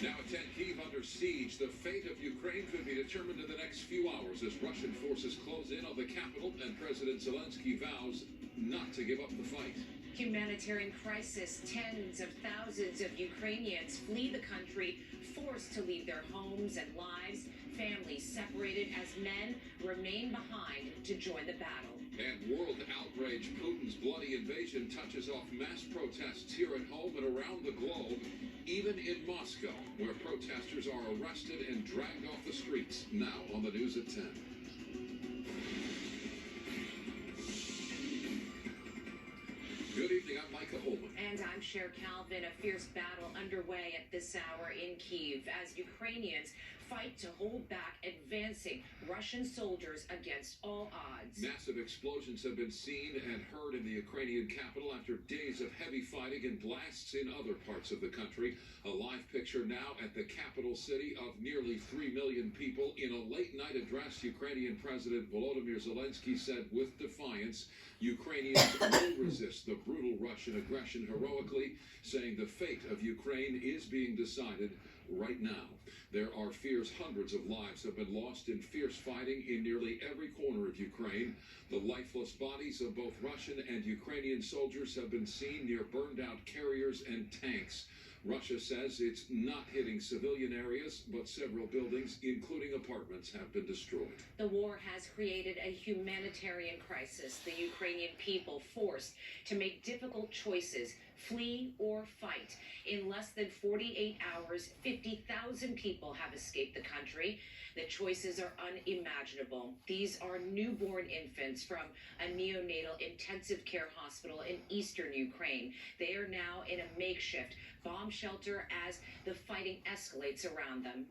Now at 10, Kyiv under siege. The fate of Ukraine could be determined in the next few hours as Russian forces close in on the capital and President Zelensky vows not to give up the fight. Humanitarian crisis. Tens of thousands of Ukrainians flee the country, forced to leave their homes and lives. Families separated as men remain behind to join the battle. And world outrage. Putin's bloody invasion touches off mass protests here at home and around the globe, even in Moscow, where protesters are arrested and dragged off the streets. Now on the news at 10. Good evening, I'm Micah, Ohlman. And I'm Cher. A fierce battle underway at this hour in Kyiv as Ukrainians fight to hold back advancing Russian soldiers against all odds. Massive explosions have been seen and heard in the Ukrainian capital after days of heavy fighting and blasts in other parts of the country. A live picture now at the capital city of nearly 3 million people. In a late-night address, Ukrainian President Volodymyr Zelensky said with defiance, Ukrainians will resist the brutal Russian aggression heroically, saying the fate of Ukraine is being decided right now. There are fears hundreds of lives have been lost in fierce fighting in nearly every corner of Ukraine. The lifeless bodies of both Russian and Ukrainian soldiers have been seen near burned-out carriers and tanks. Russia says it's not hitting civilian areas, but several buildings, including apartments, have been destroyed. The war has created a humanitarian crisis. The Ukrainian people forced to make difficult choices, flee or fight. In less than 48 hours, 50,000 people have escaped the country. The choices are unimaginable. These are newborn infants from a neonatal intensive care hospital in eastern Ukraine. They are now in a makeshift bomb shelter as the fighting escalates around them.